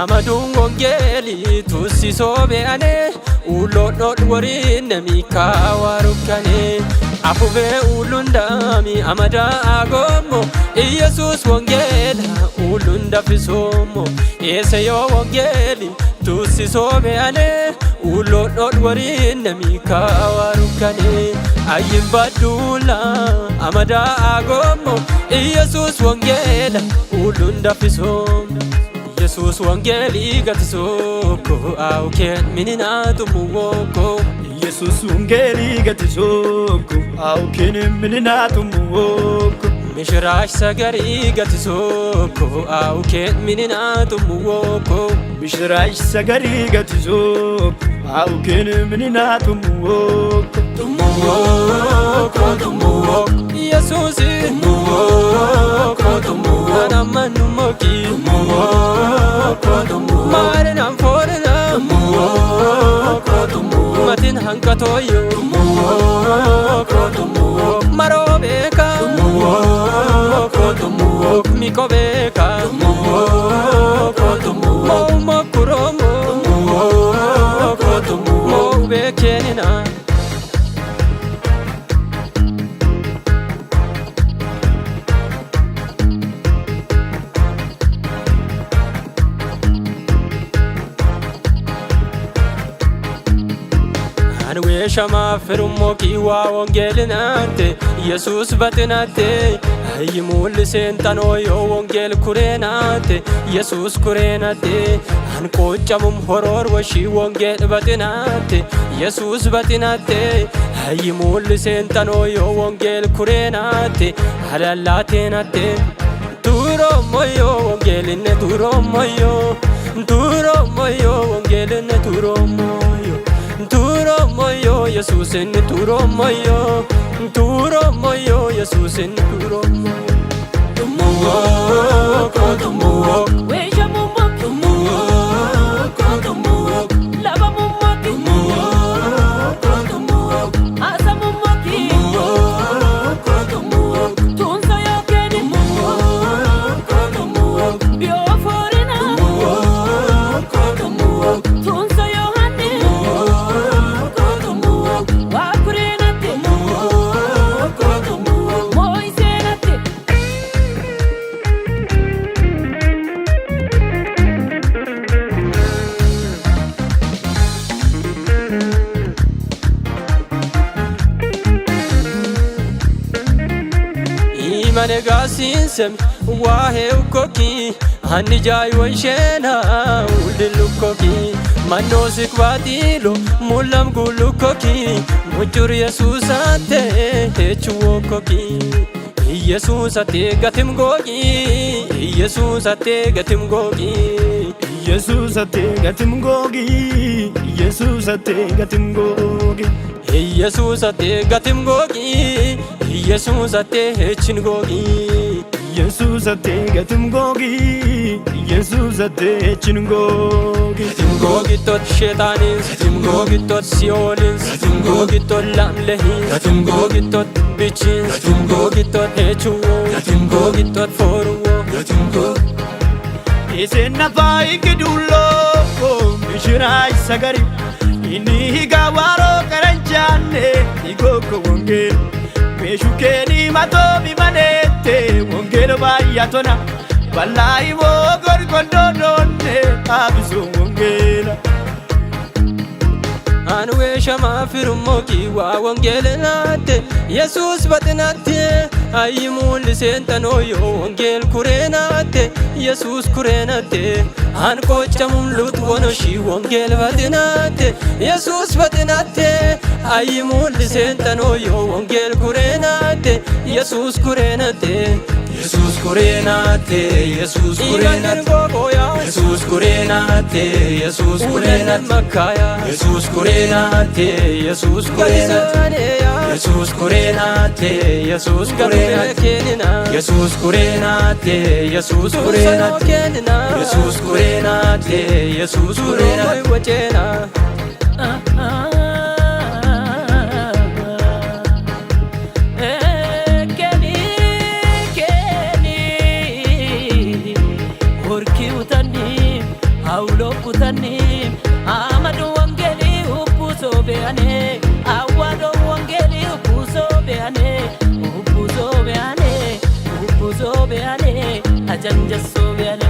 amadun wongeli tusi sobeane ulodod warin namika warukane afube ulundami amada agomo Jesus wongela ulunda fisomo eseyo wongeli tusi sobeane ulodod warin namika warukane ayimbadula amada agomo Jesus wongela ulunda fisomo Jesus wangeli gatisoko au ken minina tumuwoko Jesus wangeli gatisoko au ken minina tumuwoko mishrash sagari gatisoko au ken minina tumuwoko mishrash sagari gatisoko au ken minina tumuwoko tumuwoko Jesus tumuwoko anamanu moki Marina forna Matin hankatoyo Marobeka Mikobeka Mo kuromo Mo bekenina Anwe shama ferumo kiwa wongelinate Jesus batinate ayimul sentano yo wongel kurenate Jesus kurenate an kochamum horor washi wongel batinate Jesus batinate ayimul sentano yo wongel kurenate halalatenate turo moyo wongeline turo moyo wongeline turo moyo Turomoyo Yesusin turomoyo Yesusin turomoyo Tumuwoko tumuwoko Weja mumok Tumuwoko tumuwoko Lava mumok Tumuwoko tumuwoko Asa mumok Tumuwoko tumuwoko Tunsa yokeni Tumuwoko tumuwoko Bio forina Tumuwoko tumuwoko Tunsa yohani Wakurenate Moisenate Imane gasinse wahe ukoki hanijay wanshena ulilukoki manosik vadilo mulam gulukoki mujur Yesusate hechuwokoki Yesusate gatim gogi Yesusate gatim gogi Yesusate gatim gogi Yesusate gatim gogi Yesusate gatim gogi Yesusate hechin gogi Yesusate gatim gogi Yesusate hechin gogi Gatim gogi tot shetanin gatim gogi tot sionin gatim gogi tot lamlehin gatim gogi tot bichin gatim gogi tot hechuwo gatim gogi tot foruwo gatim gogi Isenna fai kidullo mishirai sagari ini higawaro karanchane igoko wongel Meshukeni matobi manete wongelo bayatona Wallahi wo gorgondonne abiso wongela Anwe shama firumo kiwa wongelinate Jesus batinate ayimul sentano yo wongel kurenate Jesus kurenate an kochamum lut wonoshi wongel batinate Jesus batinate ayimul sentano yo wongel kurenate Jesus kurenate Jesus kurenate Jesus kurenate Jesus kurenate Jesus kurenate makaya Jesus kurenate Jesus kurenate Jesus kurenate Jesus kurenate Jesus kurenate Jesus kurenate Jesus kurenate Jesus kurenate biale ajanjasso biale